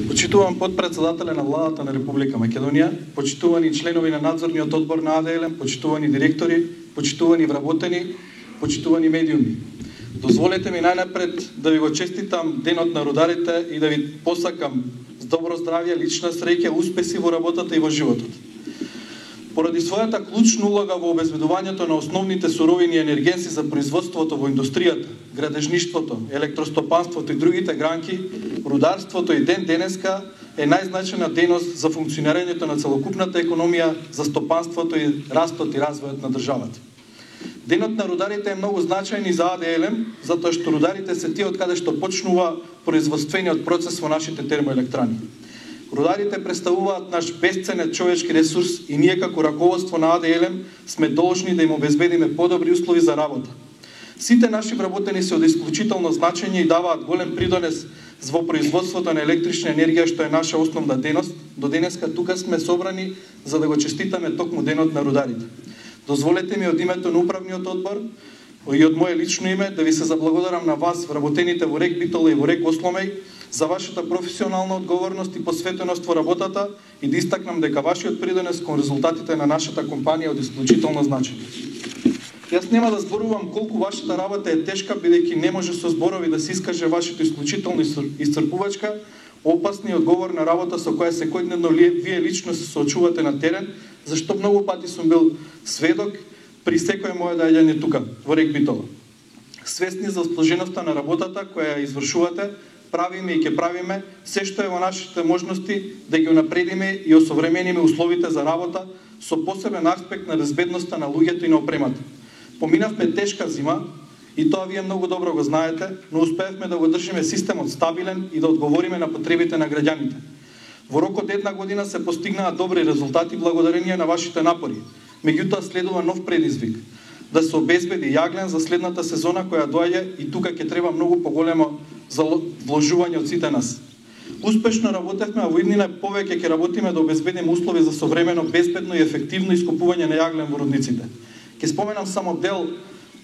Почитувам подпредседателя на владата на Република Македонија, почитувани членови на надзорниот одбор на АДЛМ, почитувани директори, почитувани вработени, почитувани медиуми. Дозволете ми најнапред да ви го честитам денот на рударите и да ви посакам добро здравје, лична среќа, успеси во работата и во животот. Поради својата клучна улога во обезбедувањето на основните суровини и енергенси за производството во индустријата, градежништвото, електростопанството и другите гранки, рударството и ден денеска е најзначајна дејност за функционирањето на целокупната економија, за стопанството и растот и развојот на државата. Денот на рударите е многу значајен и за АДЛМ, затоа што рударите се тие од каде што почнува производствениот процес во нашите термоелектрани. Рударите представуваат наш бесценет човечки ресурс и ние како раководство на АДЛМ сме должни да им обезбедиме подобри услови за работа. Сите наши вработени се од исклучително значење и даваат голем придонес во производството на електрична енергија, што е наша основна дејност. До денеска тука сме собрани за да го честитаме токму денот на рударите. Дозволете ми од името на управниот одбор и од мое лично име да ви се заблагодарам на вас, вработените во РЕК Битола и во РЕК Осломеј, за вашата професионална одговорност и посветеност во работата и да истакнам дека вашиот придонес кон резултатите на нашата компанија од исклучително значење. Јас нема да зборувам колку вашата работа е тешка, бидејќи не може со зборови да се искаже вашето исклучително исцрпувачка, опасна и одговорна работа со која секојдневно вие лично се соочувате на терен, зашто многу пати сум бил сведок при секој мое доаѓање тука во РЕК Битола. Свесни за сложеноста на работата која ја извршувате, правиме и ќе правиме се што е во нашите можности да ги унапредиме и осовремениме условите за работа со посебен аспект на безбедноста на луѓето и на опремата. Поминавме тешка зима и тоа вие многу добро го знаете, но успеевме да го држиме системот стабилен и да одговориме на потребите на граѓаните. Во рок од една година се постигнаа добри резултати благодарение на вашите напори. Меѓутоа следува нов предизвик да се обезбеди јаглен за следната сезона која доаѓа и тука ќе треба многу поголемо вложување од сите нас. Успешно работевме, а во иднина повеќе ќе работиме да обезбедиме услови за современо, безбедно и ефективно искупување на јаглен во рудниците. Ќе споменам само дел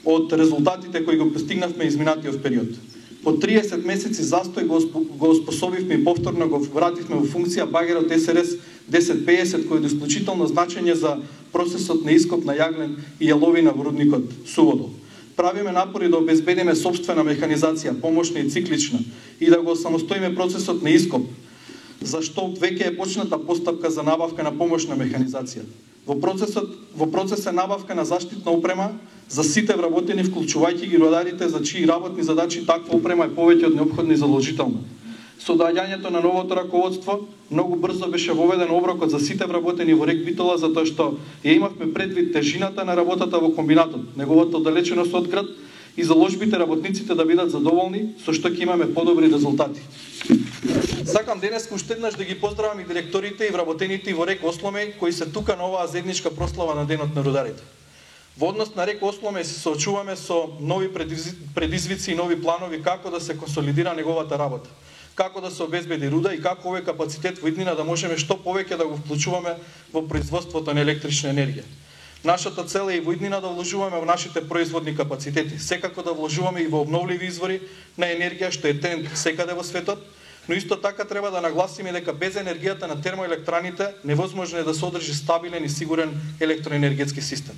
од резултатите кои го постигнавме изминатиот период. По 30 месеци застој го способивме и повторно го вративме во функција багерот СРС 1050 кој е од исклучително значење за процесот на ископ на јаглен и јаловина во рудникот Суводол. Правиме напори да обезбедиме собствена механизација, помошна и циклична, и да го самостоиме процесот на ископ, зашто веќе е почната постапка за набавка на помошна механизација. Во процес е набавка на заштитна опрема за сите вработени, вклучувајќи ги рударите за чии работни задачи таква опрема е повеќе од неопходна и задолжителна. Со доаѓањето на новото раководство, многу брзо беше воведен оброкот за сите вработени во РЕК Битола, затоа што ја имавме предвид тежината на работата во комбинатот, неговата оддалеченост од град и заложбите работниците да бидат задоволни, со што ќе имаме подобри резултати. Сакам денес уште еднаш да ги поздравам и директорите и вработените во РЕК Осломеј кои се тука на оваа заедничка прослава на денот на рударите. Во однос на РЕК Осломеј се соочуваме со нови предизвици и нови планови како да се консолидира неговата работа, како да се обезбеди руда и како овој капацитет во иднина да можеме што повеќе да го вклучуваме во производството на електрична енергија. Нашата цел е и во иднина да вложуваме во нашите производни капацитети, секако да вложуваме и во обновливи извори на енергија што е тренд секаде во светот, но исто така треба да нагласиме дека без енергијата на термоелектраните невозможно е да се одржи стабилен и сигурен електроенергетски систем.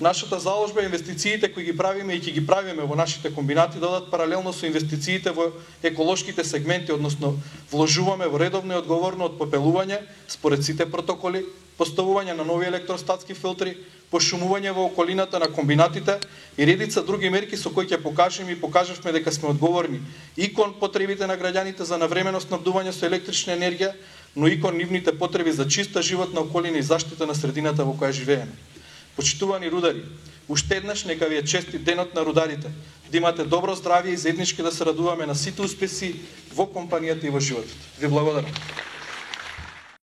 Нашата заложба, инвестициите кои ги правиме и ќе ги правиме во нашите комбинати додат паралелно со инвестициите во еколошките сегменти, односно вложуваме во редовно и одговорно отпепелување според сите протоколи, поставување на нови електростатски филтри, пошумување во околината на комбинатите и редица други мерки со кои ќе покажеме и покажавме дека сме одговорни и кон потребите на граѓаните за навремено снабдување со електрична енергија, но и кон нивните потреби за чиста животна околина и заштита на средината во која живееме. Почитувани рудари, уште еднаш нека ви е честит денот на рударите, да имате добро здравје и заеднички да се радуваме на сите успеси во компанијата и во животот. Ви благодарам.